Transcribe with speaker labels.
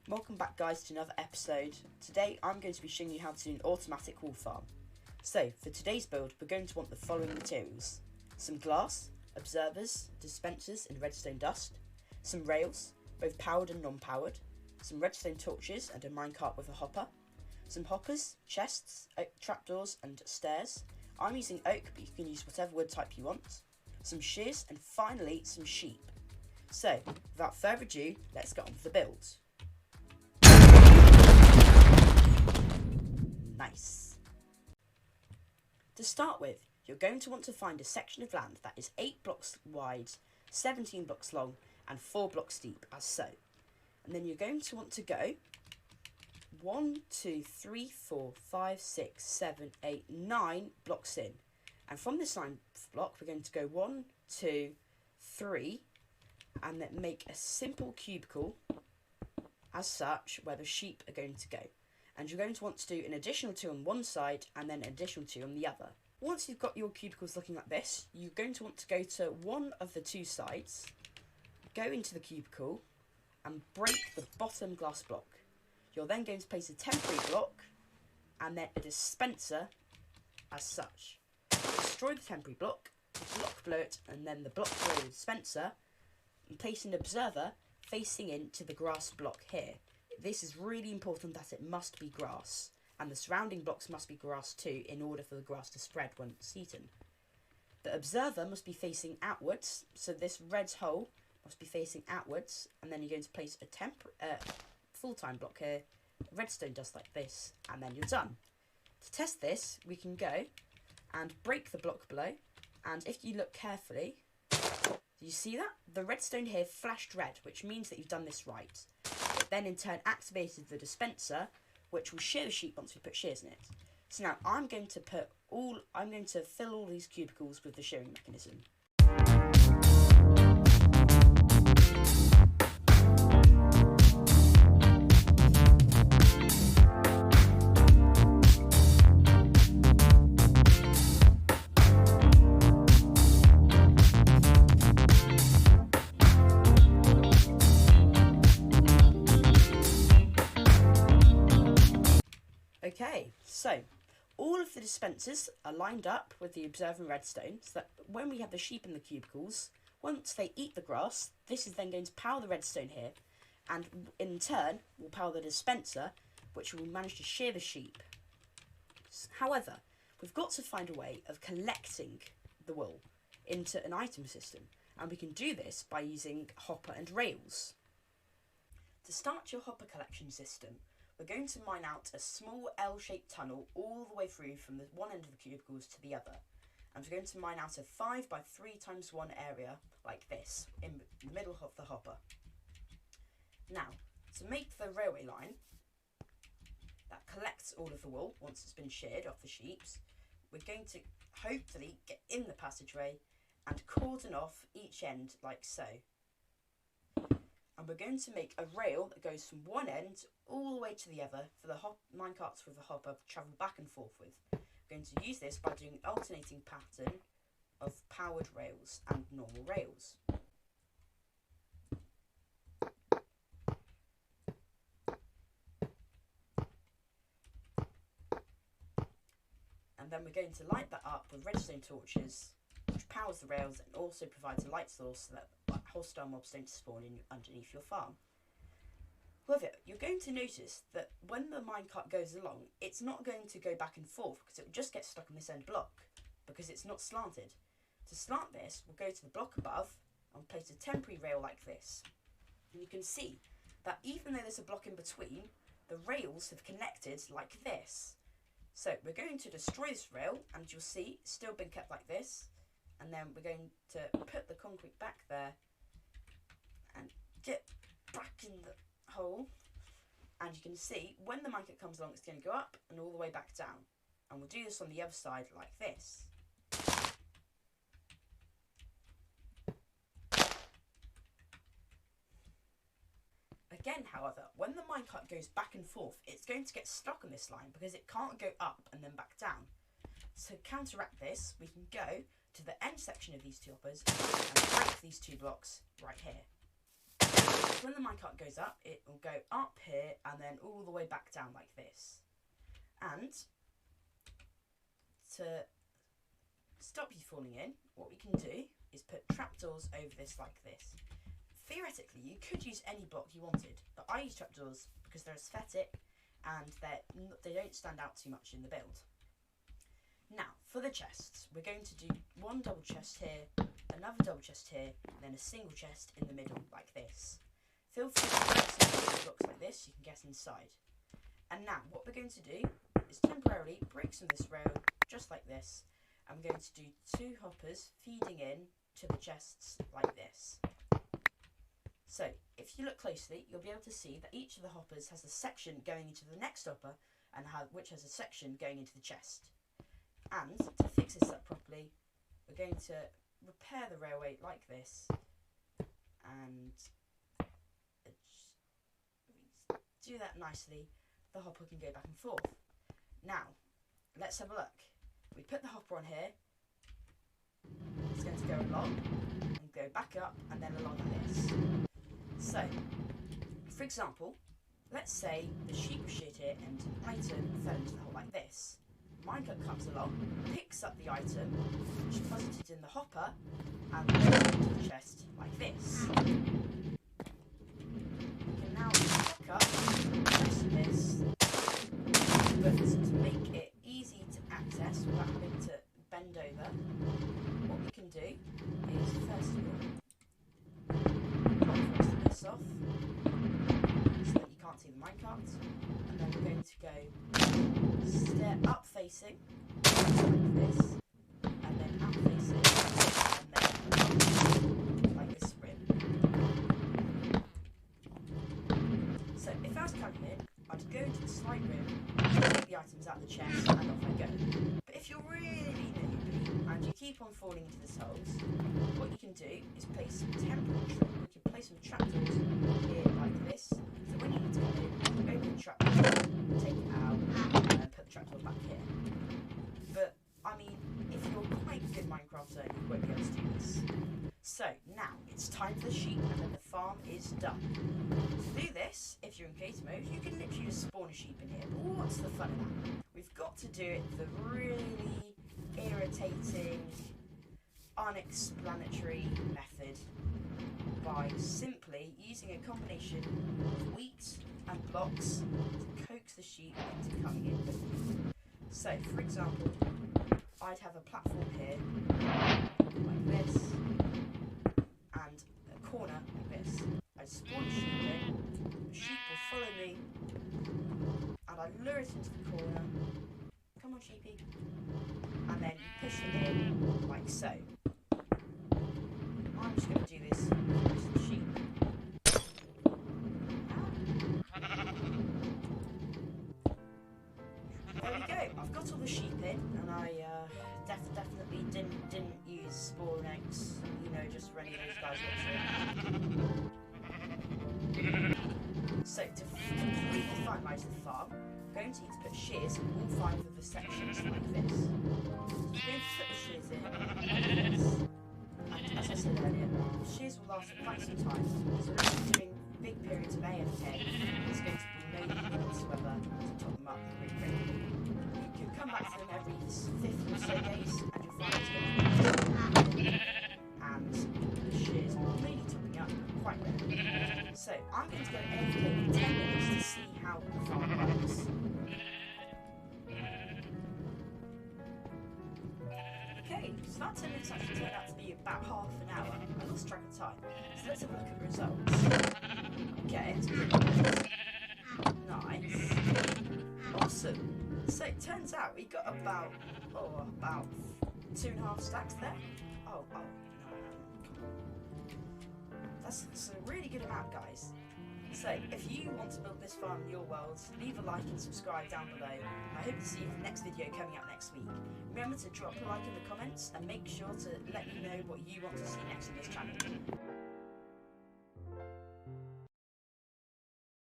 Speaker 1: Welcome back guys to another episode. Today I'm going to be showing you how to do an automatic wool farm. So for today's build we're going to want the following materials: some glass, observers, dispensers and redstone dust, some rails, both powered and non-powered, some redstone torches and a minecart with a hopper, some hoppers, chests, oak trapdoors and stairs. I'm using oak, but you can use whatever wood type you want, some shears and finally some sheep. So without further ado, let's get on with the build. Nice. To start with, you're going to want to find a section of land that is 8 blocks wide, 17 blocks long and 4 blocks deep, as so. And then you're going to want to go 1, 2, 3, 4, 5, 6, 7, 8, 9 blocks in. And from this 9th block, we're going to go 1, 2, 3, and then make a simple cubicle, as such, where the sheep are going to go. And you're going to want to do an additional 2 on one side and then an additional 2 on the other. Once you've got your cubicles looking like this, you're going to want to go to one of the 2 sides, go into the cubicle and break the bottom glass block. You're then going to place a temporary block and then a dispenser as such. Destroy the temporary block, block below it and then the block below the dispenser, and place an observer facing into the grass block here. This is really important that it must be grass, and the surrounding blocks must be grass too in order for the grass to spread when it's eaten. The observer must be facing outwards, so this red hole must be facing outwards, and then you're going to place a full-time block here, redstone dust like this, and then you're done. To test this, we can go and break the block below, and if you look carefully, do you see that? The redstone here flashed red, which means that you've done this right. It then in turn activated the dispenser, which will shear the sheep once we put shears in it. So now I'm going to fill all these cubicles with the shearing mechanism. Okay, so all of the dispensers are lined up with the observer redstone so that when we have the sheep in the cubicles, once they eat the grass, this is then going to power the redstone here, and in turn will power the dispenser, which will manage to shear the sheep. However, we've got to find a way of collecting the wool into an item system, and we can do this by using hopper and rails. To start your hopper collection system, we're going to mine out a small L-shaped tunnel all the way through from the one end of the cubicles to the other. And we're going to mine out a 5 by 3 times 1 area like this in the middle of the hopper. Now, to make the railway line that collects all of the wool once it's been sheared off the sheeps, we're going to hopefully get in the passageway and cordon off each end like so. And we're going to make a rail that goes from one end all the way to the other for the minecarts with the hopper to travel back and forth with. We're going to use this by doing an alternating pattern of powered rails and normal rails. And then we're going to light that up with redstone torches, which powers the rails and also provides a light source so that hostile mobs don't spawn in underneath your farm. However, you're going to notice that when the minecart goes along, it's not going to go back and forth because it will just get stuck on this end block because it's not slanted. To slant this, we'll go to the block above and place a temporary rail like this. And you can see that even though there's a block in between, the rails have connected like this. So we're going to destroy this rail, and you'll see it's still been kept like this. And then we're going to put the concrete back there and get back in the hole. And you can see when the minecart comes along, it's going to go up and all the way back down. And we'll do this on the other side like this. Again, however, when the minecart goes back and forth, it's going to get stuck on this line because it can't go up and then back down. To counteract this, we can go to the end section of these 2 hoppers and break these 2 blocks right here. So when the minecart goes up, it will go up here and then all the way back down like this. And to stop you falling in, what we can do is put trapdoors over this like this. Theoretically, you could use any block you wanted, but I use trapdoors because they're aesthetic and they don't stand out too much in the build. Now, for the chests, we're going to do one double chest here, another double chest here, and then a single chest in the middle, like this. Feel free to break some blocks like this, you can get inside. And now, what we're going to do is temporarily break some of this rail, just like this, and we're going to do 2 hoppers feeding in to the chests, like this. So, if you look closely, you'll be able to see that each of the hoppers has a section going into the next hopper, and which has a section going into the chest. And to fix this up properly, we're going to repair the railway like this, and do that nicely. The hopper can go back and forth. Now, let's have a look. We put the hopper on here. It's going to go along and go back up and then along like this. So, for example, let's say the sheep was shit here and an item fell into the hole like this. Minecart comes along, picks up the item, which is deposited in the hopper, and goes into the chest like this. We can now pick up, press this, but to make it easy to access without having to bend over, what we can do is first of all, pop the rest of this off so that you can't see the minecart, and then we're going to go stair up facing like this, and then up facing, and then like this rim. So if I was coming in, I'd go into the slight rim, take the items out of the chest, and off I go. But if you're really newbie and you keep on falling into these holes, what you can do is place some temporary we can place some trapdoors here like this. So when you need to come in, open the trapdoor, take it out, and then put the trapdoor back here. But I mean, if you're quite a good Minecrafter, you won't be able to do this. So now it's time for the sheep, and then the farm is done. To do this, if you're in creative mode, you can literally just spawn a sheep in here. But what's the fun of that? We've got to do it the really irritating, unexplanatory method by simply using a combination of wheat and blocks to coax the sheep into coming in with you. So, for example, I'd have a platform here, like this, and a corner like this. I'd spawn a sheep in, the sheep will follow me, and I lure it into the corner. Come on, sheepy. And then you push it in, like so. I'm just going to do this for the rest of the sheep. There we go. I've got all the sheep in, and I definitely didn't use spawn eggs. You know, just for any of those guys watching. So to completely finalise the farm, we're going to need to put shears in all 5 of the sections like this. So we're going to put the shears in like this. And as I said earlier, the shears will last for quite some time, so we're going to be doing big periods of AFK. There's going to be no need whatsoever to top them up really quickly. You can come back to them every 50 or so days, and you'll find it's going to be and the shears will mainly topping up quite rarely. So I'm going to go AFK for 10 minutes to see how the farm works. Okay, so that 10 minutes actually turned out to be about half an hour. I lost track of time. So let's have a look at the results. Okay, it's pretty good. Nice. Awesome. So it turns out we got about 2.5 stacks there. Oh, no. That's a really good amount, guys. So, if you want to build this farm in your world, leave a like and subscribe down below. I hope to see you for the next video coming out next week. Remember to drop a like in the comments and make sure to let me know what you want to see next on this channel.